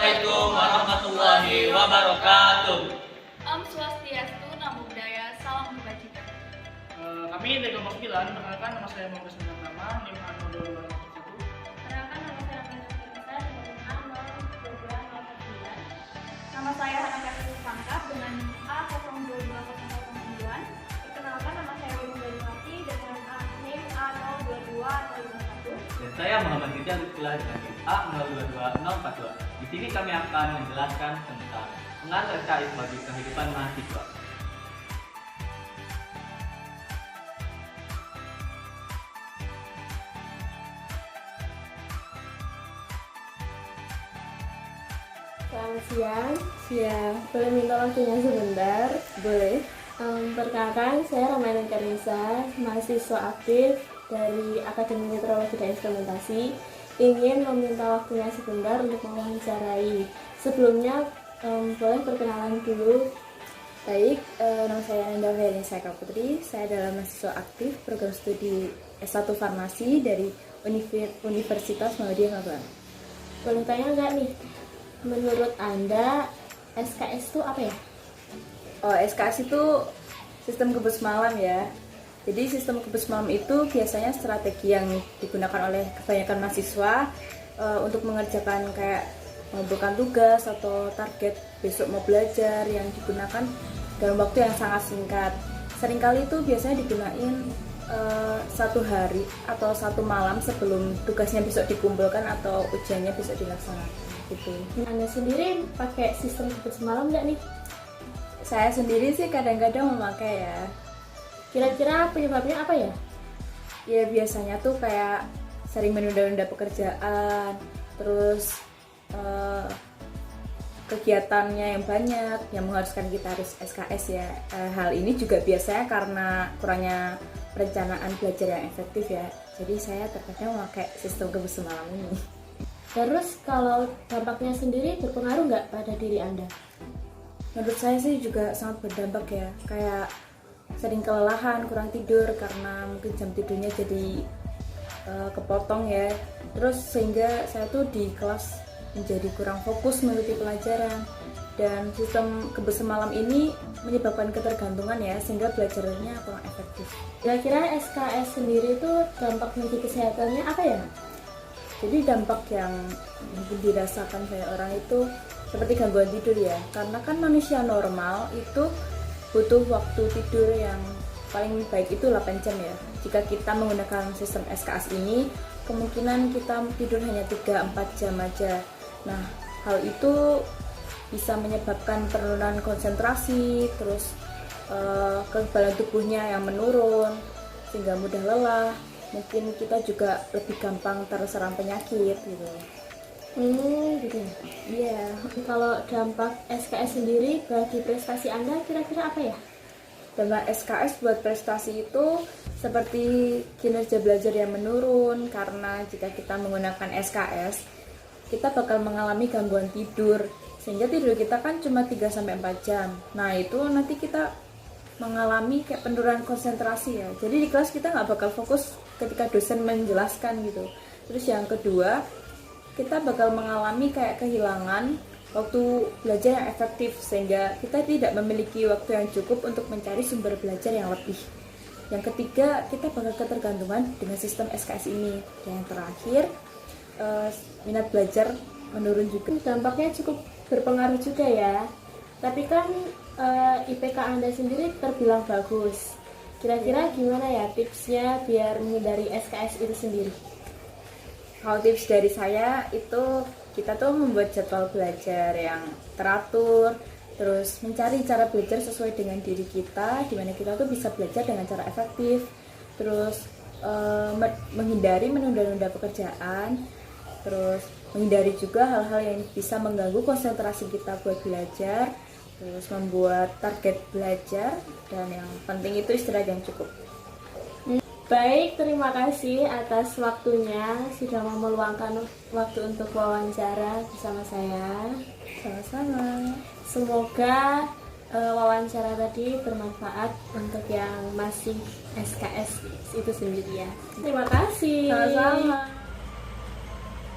Assalamualaikum warahmatullahi wabarakatuh. Om Swastiastu, Namo Buddhaya, salam kebajikan. Kami dari kelompok 9, perkenalkan nama saya Muhammad Ismail Nama, NIM 0221. Perkenalkan nama saya Amanda Nurisa dengan A02209. Nama saya Hana Kasih Pangkap dengan A022009. Perkenalkan nama saya Windu Darimati dengan NIM A02201. Dan saya Muhammad Gita Lutfilah dengan A022042. Di sini kami akan menjelaskan tentang pengaruh SKS bagi kehidupan mahasiswa. Selamat siang. Boleh minta waktunya sebentar? Boleh. Perkenalkan, saya Ramayana Karnisa, mahasiswa aktif dari Akademi Meteorologi dan Instrumentasi. Ingin meminta waktunya sebentar untuk mewawancarai. Sebelumnya, boleh perkenalan dulu. Baik, nama saya Nanda Verenisa Putri. Saya adalah mahasiswa aktif program studi S1 Farmasi dari Universitas Muhammadiyah Magelang. Boleh tanya nggak nih? Menurut Anda, SKS itu apa ya? Oh, SKS itu sistem kebus malam ya. Jadi sistem kebus malam itu biasanya strategi yang digunakan oleh kebanyakan mahasiswa untuk mengerjakan kayak mengumpulkan tugas atau target besok mau belajar yang digunakan dalam waktu yang sangat singkat. Seringkali itu biasanya digunain satu hari atau satu malam sebelum tugasnya besok dikumpulkan atau ujiannya besok dilaksanakan. Gitu. Anda sendiri pakai sistem kebus malam nggak nih? Saya sendiri sih kadang-kadang memakai ya. Kira-kira penyebabnya apa ya? Ya biasanya tuh kayak sering menunda-nunda pekerjaan, terus kegiatannya yang banyak yang mengharuskan kita harus SKS ya. Hal ini juga biasanya karena kurangnya perencanaan belajar yang efektif ya. Jadi saya terkadang memakai sistem kebus malam ini. Terus kalau dampaknya sendiri berpengaruh nggak pada diri Anda? Menurut saya sih juga sangat berdampak ya. Kayak sering kelelahan, kurang tidur karena mungkin jam tidurnya jadi kepotong ya. Terus sehingga saya tuh di kelas menjadi kurang fokus mengikuti pelajaran. Dan sistem kebus malam ini menyebabkan ketergantungan ya, sehingga belajarnya kurang efektif. Kira-kira SKS sendiri itu dampak bagi kesehatannya apa ya? Jadi dampak yang mungkin dirasakan banyak orang itu seperti gangguan tidur ya. Karena kan manusia normal itu butuh waktu tidur yang paling baik itu 8 jam ya. Jika kita menggunakan sistem SKS ini, kemungkinan kita tidur hanya 3-4 jam aja. Nah, hal itu bisa menyebabkan penurunan konsentrasi, terus kekebalan tubuhnya yang menurun, sehingga mudah lelah. Mungkin kita juga lebih gampang terserang penyakit gitu. Gitu ya. Iya. Kalau dampak SKS sendiri bagi prestasi Anda kira-kira apa ya? Dampak SKS buat prestasi itu seperti kinerja belajar yang menurun, karena jika kita menggunakan SKS, kita bakal mengalami gangguan tidur, sehingga tidur kita kan cuma 3-4 jam. Nah itu nanti kita mengalami kayak penurunan konsentrasi ya. Jadi di kelas kita nggak bakal fokus ketika dosen menjelaskan gitu. Terus yang kedua, kita bakal mengalami kayak kehilangan waktu belajar yang efektif, sehingga kita tidak memiliki waktu yang cukup untuk mencari sumber belajar yang lebih. Yang ketiga, kita bakal ketergantungan dengan sistem SKS ini. Dan yang terakhir, minat belajar menurun juga. Dampaknya cukup berpengaruh juga ya. Tapi kan IPK Anda sendiri terbilang bagus. Kira-kira gimana ya tipsnya biar menghindari SKS itu sendiri? Kalau tips dari saya itu kita tuh membuat jadwal belajar yang teratur, terus mencari cara belajar sesuai dengan diri kita, dimana kita tuh bisa belajar dengan cara efektif, terus menghindari menunda-nunda pekerjaan, terus menghindari juga hal-hal yang bisa mengganggu konsentrasi kita buat belajar, terus membuat target belajar, dan yang penting itu istirahat yang cukup. Baik, terima kasih atas waktunya sudah mau meluangkan waktu untuk wawancara bersama saya. Sama-sama. Semoga wawancara tadi bermanfaat untuk yang masih SKS itu sendiri ya. Terima kasih. Sama-sama.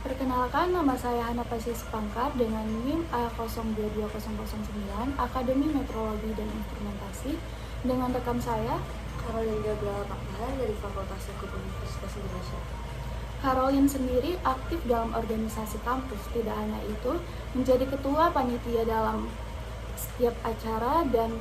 Perkenalkan, nama saya Hana Pasya Sepangkar dengan NIM A022009 Akademi Meteorologi dan Instrumentasi dengan rekan saya Caroline Gabriela Pakmahan dari Fakultas Hukum Universitas Indonesia. Caroline sendiri aktif dalam organisasi kampus, tidak hanya itu, menjadi ketua panitia dalam setiap acara dan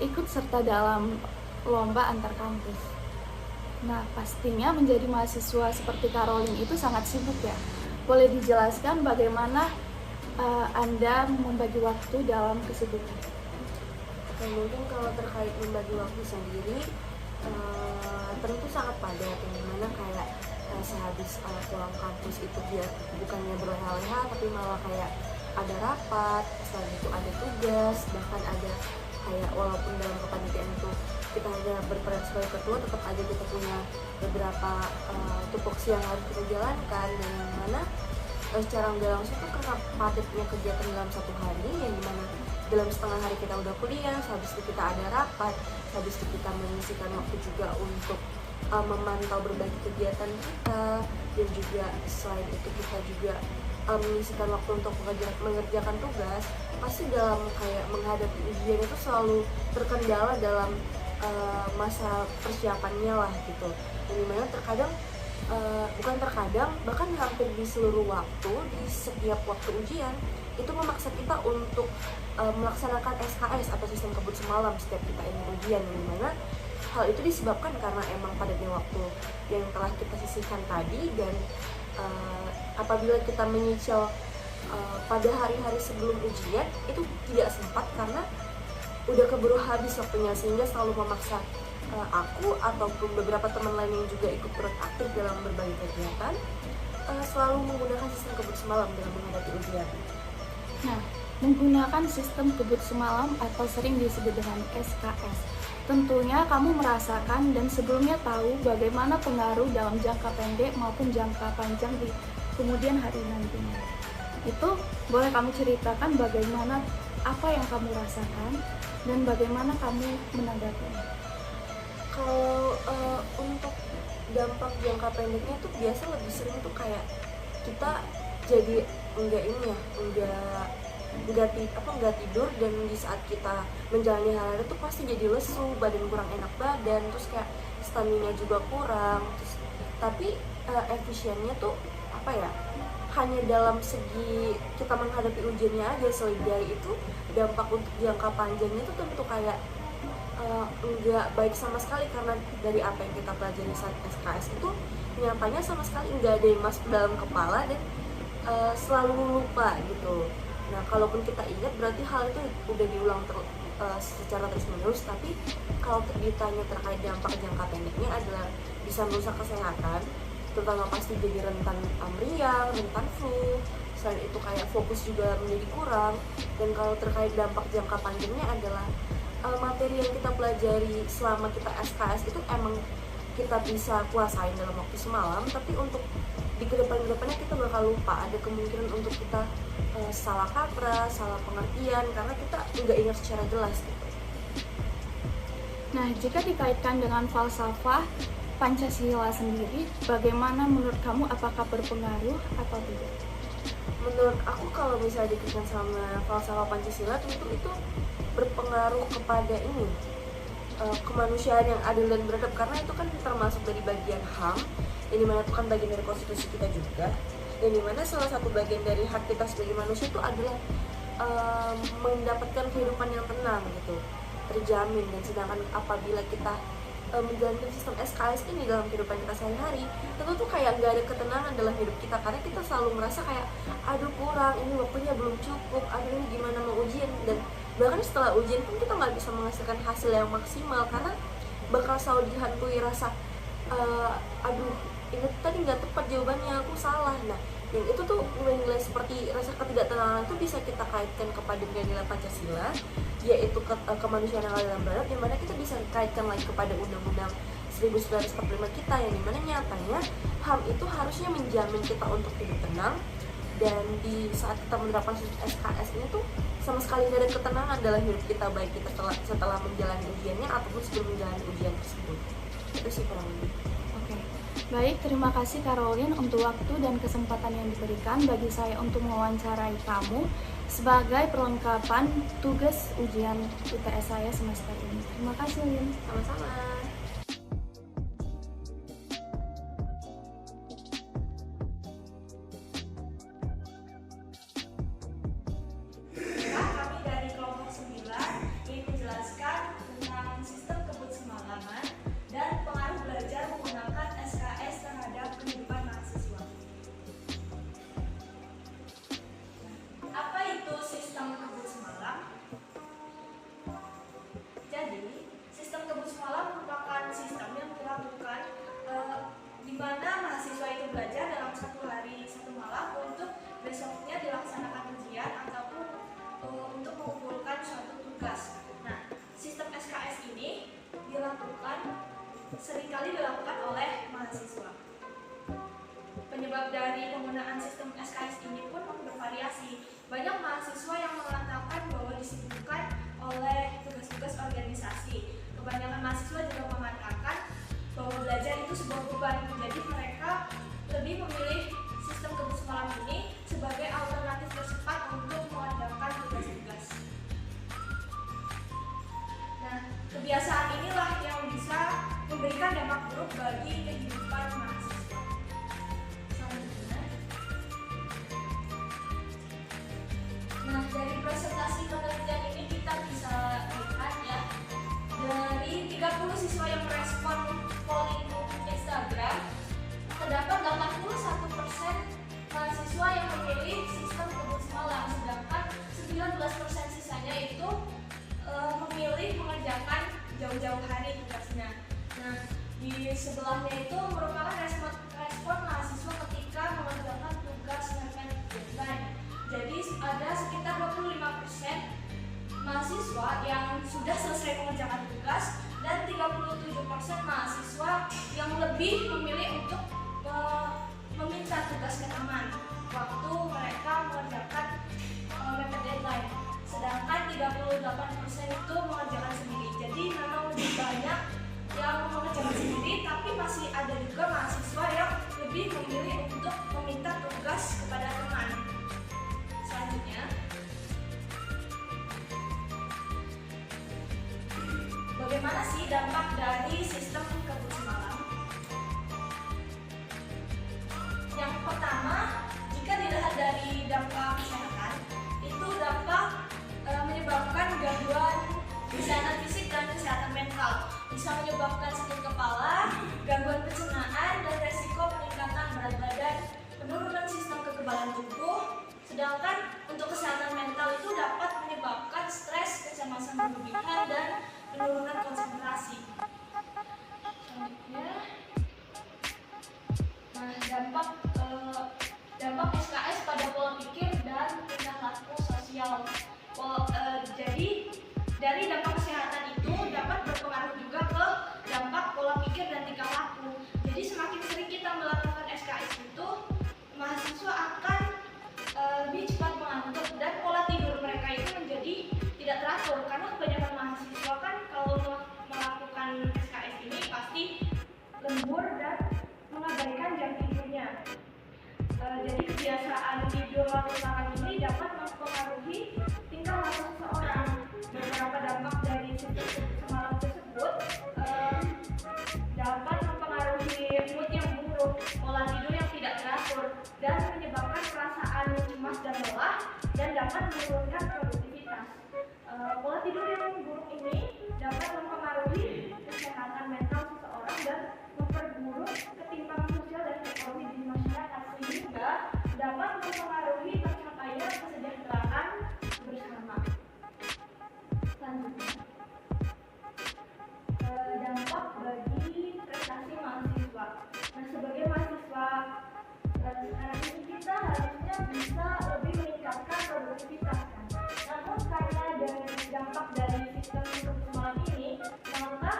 ikut serta dalam lomba antar kampus. Nah, pastinya menjadi mahasiswa seperti Caroline itu sangat sibuk ya. Boleh dijelaskan bagaimana Anda membagi waktu dalam kesibukan? Mungkin kalau terkait membagi waktu sendiri, tentu sangat padat, yang dimana kayak sehabis pulang kampus itu dia bukannya berleha-leha, tapi malah kayak ada rapat, selain itu ada tugas, bahkan ada kayak walaupun dalam kepanitiaan itu kita hanya berperan sebagai ketua, tetap aja kita punya beberapa tupoksi yang harus kita jalankan, dan yang mana secara nggak langsung itu karena padatnya kegiatan dalam satu hari, yang dimana dalam setengah hari kita udah kuliah, habis itu kita ada rapat, habis itu kita mengisikan waktu juga untuk memantau berbagai kegiatan kita, dan juga selain itu kita juga mengisikan waktu untuk mengerjakan tugas. Pasti dalam kayak menghadapi ujian itu selalu terkendala dalam masa persiapannya lah gitu. Dan dimana terkadang bukan terkadang, bahkan hampir di seluruh waktu, di setiap waktu ujian itu memaksa kita untuk melaksanakan SKS atau sistem kebut semalam setiap kita ingin ujian, yang dimana hal itu disebabkan karena emang padatnya waktu yang telah kita sisihkan tadi, dan apabila kita menyicil pada hari-hari sebelum ujian itu tidak sempat karena udah keburu habis waktunya, sehingga selalu memaksa aku ataupun beberapa teman lain yang juga ikut turut aktif dalam berbagai kegiatan selalu menggunakan sistem kebut semalam dalam menghadapi ujian. Nah, menggunakan sistem kebut semalam atau sering disebut dengan SKS. Tentunya kamu merasakan dan sebelumnya tahu bagaimana pengaruh dalam jangka pendek maupun jangka panjang di kemudian hari nantinya. Itu boleh kamu ceritakan bagaimana apa yang kamu rasakan dan bagaimana kamu menanggapinya? Kalau untuk dampak jangka pendeknya tuh biasa lebih sering tuh kayak kita jadi enggak tidur, dan di saat kita menjalani hari-hari tuh pasti jadi lesu, badan kurang enak badan, terus kayak stamina juga kurang, terus tapi efisiennya tuh apa ya, hanya dalam segi kita menghadapi ujiannya aja. Sehingga itu dampak untuk jangka panjangnya tuh tentu kayak enggak baik sama sekali, karena dari apa yang kita pelajari saat SKS itu nyatanya sama sekali enggak ada yang masuk dalam kepala dan selalu lupa gitu. Nah, kalaupun kita ingat berarti hal itu udah diulang secara terus-menerus. Tapi kalau ditanya terkait dampak jangka pendeknya adalah bisa merusak kesehatan, terutama pasti jadi rentan meriang, rentan flu. Selain itu kayak fokus juga menjadi kurang. Dan kalau terkait dampak jangka panjangnya adalah materi yang kita pelajari selama kita SKS itu emang kita bisa kuasain dalam waktu semalam, tapi untuk di kedepannya kita bakal lupa. Ada kemungkinan untuk kita salah kaprah, salah pengertian karena kita nggak ingat secara jelas gitu. Nah, jika dikaitkan dengan falsafah Pancasila sendiri, bagaimana menurut kamu, apakah berpengaruh atau tidak? Menurut aku kalau misalnya dikaitkan sama falsafah Pancasila tentu itu berpengaruh kepada ini kemanusiaan yang adil dan beradab, karena itu kan termasuk dari bagian HAM, yang dimana itu kan bagian dari konstitusi kita juga, yang dimana salah satu bagian dari hak kita sebagai manusia itu adalah mendapatkan kehidupan yang tenang gitu, terjamin. Dan sedangkan apabila kita menjalankan sistem SKS ini dalam kehidupan kita sehari-hari, tentu tuh kayak nggak ada ketenangan dalam hidup kita, karena kita selalu merasa kayak aduh kurang, ini waktunya belum cukup, aduh ini gimana mau ujian, dan bahkan setelah ujian pun kita nggak bisa menghasilkan hasil yang maksimal karena bakal selalu dihantui rasa aduh ini tadi nggak tepat jawabannya, aku salah. Nah, yang itu tuh nilai-nilai seperti rasa ketidaktenangan itu bisa kita kaitkan kepada nilai-nilai Pancasila, yaitu kemanusiaan yang adil dan beradab, yang mana kita bisa kaitkan lagi kepada Undang-Undang 1945 kita, yang dimana nyatanya HAM itu harusnya menjamin kita untuk hidup tenang. Dan di saat kita menerapkan SKS ini tuh sama sekali nggak ada ketenangan dalam hidup kita, baik kita setelah menjalani ujiannya ataupun sebelum menjalani ujian tersebut. Itu sih kurang lebih. Oke. Baik, terima kasih Caroline untuk waktu dan kesempatan yang diberikan bagi saya untuk mewawancarai kamu sebagai perlengkapan tugas ujian UTS saya semester ini. Terima kasih, Lin. Sama-sama. Kami dari kelompok 9 ingin menjelaskan tentang sistem kebut semalaman dan pengaruh belajar menggunakan SKS terhadap kehidupan mahasiswa. Apa itu sistem kebut semalam? Jadi, sistem kebut semalam merupakan sistem yang dilakukan di mana mahasiswa itu belajar dalam satu hari satu malam untuk besoknya dilaksanakan ujian ataupun untuk mengumpulkan suatu tugas. Nah, sistem SKS ini seringkali dilakukan oleh mahasiswa. Penyebab dari penggunaan sistem SKS ini pun bervariasi. Banyak mahasiswa yang mengatakan bahwa disibukkan oleh tugas-tugas organisasi. Kebanyakan mahasiswa juga mengatakan bahwa belajar itu sebuah beban. Jadi mereka lebih memilih sistem kebut semalam ini sebagai alternatif tercepat untuk mengerjakan tugas-tugas. Nah, kebiasaan inilah yang bisa memberikan dampak buruk bagi kehidupan mahasiswa. Selanjutnya, nah dari presentasi penelitian ini kita bisa lihat ya, dari 30 siswa yang merespon polling Instagram, terdapat 81% mahasiswa yang memilih sistem kebut semalam, sedangkan 19% sisanya itu memilih mengerjakan jauh-jauh hari tugasnya. Nah, di sebelahnya itu merupakan respon mahasiswa ketika mengerjakan tugas mepet deadline. Jadi ada sekitar 25% mahasiswa yang sudah selesai mengerjakan tugas dan 37% mahasiswa yang lebih memilih untuk meminta tugas ke teman waktu mereka mengerjakan mepet deadline. Sedangkan 38% itu mengerjakan sendiri. Jadi memang lebih banyak yang mengerjakan sendiri, tapi masih ada juga mahasiswa yang lebih memilih untuk meminta tugas kepada teman. Selanjutnya, bagaimana sih dampak dari sistem kebut semalam? Yang pertama, jika dilihat dari dampak kesehatan, itu dapat menyebabkan gangguan kesehatan fisik dan kesehatan mental. Bisa menyebabkan sakit kepala, gangguan pencernaan, dan resiko peningkatan berat badan, penurunan sistem kekebalan tubuh. Sedangkan untuk kesehatan mental itu dapat menyebabkan stres, kecemasan berlebihan, dan penurunan konsentrasi. Selanjutnya, nah dampak SKS pada pola pikir dan tingkah laku sosial. Jadi dari dampak kesehatan itu dapat berpengaruh juga ke dampak pola pikir dan tingkah laku. Jadi semakin sering kita melakukan SKS itu, mahasiswa akan lebih cepat mengantuk dan pola tidur mereka itu menjadi tidak teratur. Karena kebanyakan mahasiswa kan kalau melakukan SKS ini pasti lembur dan mengabaikan jam tidurnya. Jadi kebiasaan tidur larut malam ini dapat mempengaruhi tingkah laku seseorang. Beberapa dampak dari sistem semalam tersebut dapat mempengaruhi mood yang buruk, pola tidur yang tidak teratur, dan menyebabkan perasaan cemas dan lelah, dan dapat menurunkan produktivitas. Pola tidur yang buruk ini dapat mempengaruhi kesehatan mental seseorang dan memperburuk ketimpangan sosial dan ekonomi di masyarakat, sehingga dapat mempengaruhi tercapainya kesejahteraan bersama. Selanjutnya, dampak bagi prestasi mahasiswa. Nah, sebagai mahasiswa sekarang ini kita harusnya bisa lebih meningkatkan produktivitas kan. Namun karena dari dampak dari sistem kebut semalam ini, maka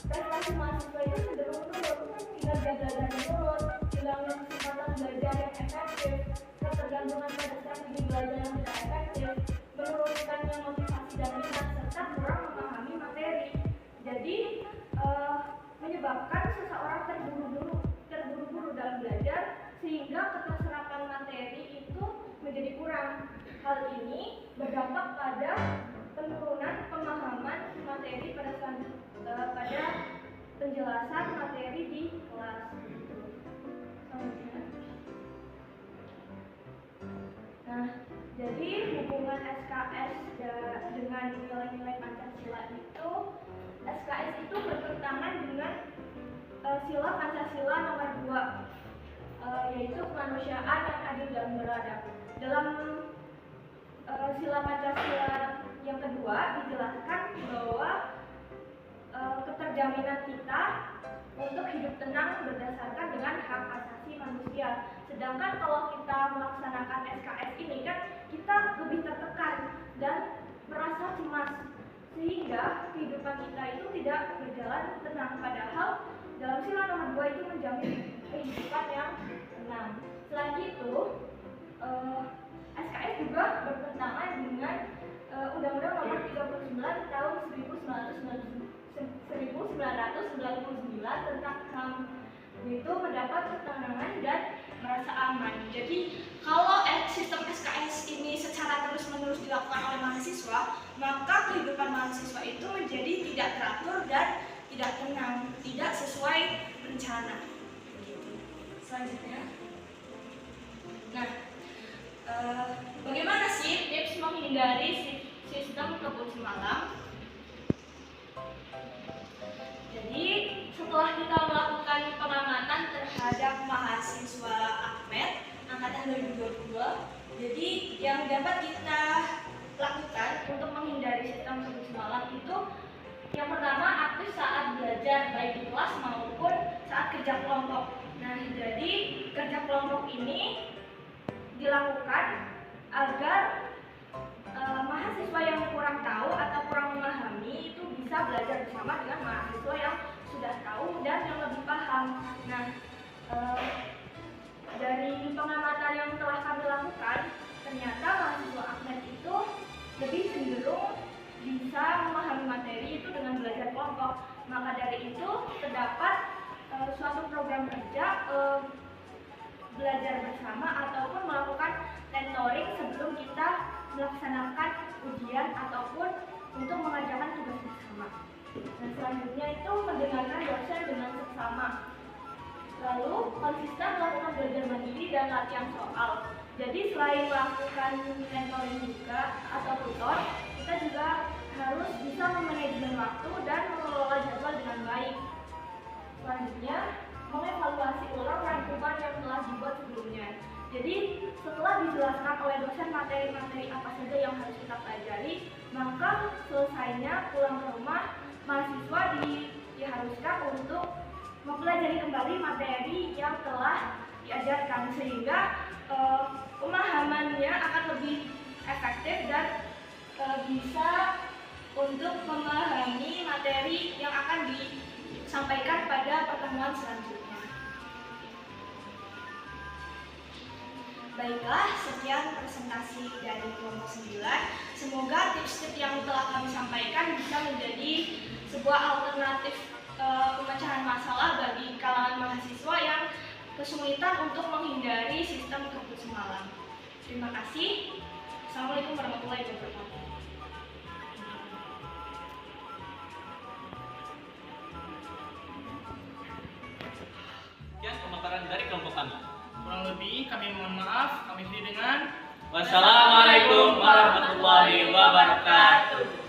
prestasi mahasiswa itu cenderung turun, kinerja belajar menurun, hilangnya kesempatan belajar yang efektif, ketergantungan pada strategi belajar yang tidak efektif, menurunkannya motivasi dan minat, serta kurang memahami materi. Jadi menyebabkan seseorang terburu-buru belajar sehingga keterserapan materi itu menjadi kurang. Hal ini berdampak pada penurunan pemahaman materi pada penjelasan materi di kelas. Selanjutnya. Nah, jadi hubungan SKS dengan nilai-nilai Pancasila itu, SKS itu bertentangan dengan sila Pancasila nomor 2, yaitu kemanusiaan yang adil dan beradab. Dalam sila Pancasila yang kedua dijelaskan bahwa keterjaminan kita untuk hidup tenang berdasarkan dengan hak asasi manusia. Sedangkan kalau kita melaksanakan SKS ini kan kita lebih tertekan dan merasa cemas, sehingga kehidupan kita itu tidak berjalan tenang. Padahal dalam sila nomor 2 itu menjamin kehidupan yang tenang. Selain itu, SKS juga bertentangan dengan Undang-Undang Nomor 39 Tahun 1999 tentang HAM, itu mendapat ketenangan dan merasa aman. Jadi kalau sistem SKS ini secara terus-menerus dilakukan oleh mahasiswa, maka kehidupan mahasiswa itu menjadi tidak teratur dan tidak tenang, tidak sesuai rencana. Selanjutnya, nah, bagaimana sih tips menghindari sistem kebut semalam? Jadi setelah kita melakukan pengamatan terhadap mahasiswa Akmed angkatan 2022, jadi yang dapat kita lakukan untuk menghindari sistem kebut semalam itu yang pertama, aktif saat belajar baik di kelas maupun saat kerja kelompok. Nah, jadi kerja kelompok ini dilakukan agar mahasiswa yang kurang tahu atau kurang memahami itu bisa belajar bersama dengan mahasiswa yang sudah tahu dan yang lebih paham. Nah, dari pengamatan yang telah kami lakukan, ternyata mahasiswa Akmed itu lebih cenderung bisa memahami materi itu dengan belajar kelompok. Maka dari itu terdapat suatu program kerja belajar bersama ataupun melakukan mentoring sebelum kita melaksanakan ujian ataupun untuk mengerjakan tugas bersama. Dan selanjutnya itu mendengarkan dosen dengan seksama. Lalu konsisten melakukan belajar mandiri dan latihan soal. Jadi selain melakukan mentoring juga atau tutor, kita juga harus bisa memanajemen waktu dan mengelola jadwal dengan baik. Selanjutnya, mengevaluasi ulang rangkuman yang telah dibuat sebelumnya. Jadi setelah dijelaskan oleh dosen materi-materi apa saja yang harus kita pelajari, maka selesainya pulang ke rumah, mahasiswa diharuskan untuk mempelajari kembali materi yang telah diajarkan, sehingga pemahamannya akan lebih efektif dan bisa untuk memahami materi yang akan disampaikan pada pertemuan selanjutnya. Baiklah, sekian presentasi dari kelompok 9. Semoga tips-tips yang telah kami sampaikan bisa menjadi sebuah alternatif pemecahan masalah bagi kalangan mahasiswa yang kesulitan untuk menghindari sistem kebut semalam. Terima kasih. Assalamualaikum warahmatullahi wabarakatuh. Sekian pemaparan dari kelompok kami. Kurang lebih kami mohon maaf. Kami akhiri dengan Wassalamualaikum warahmatullahi wabarakatuh.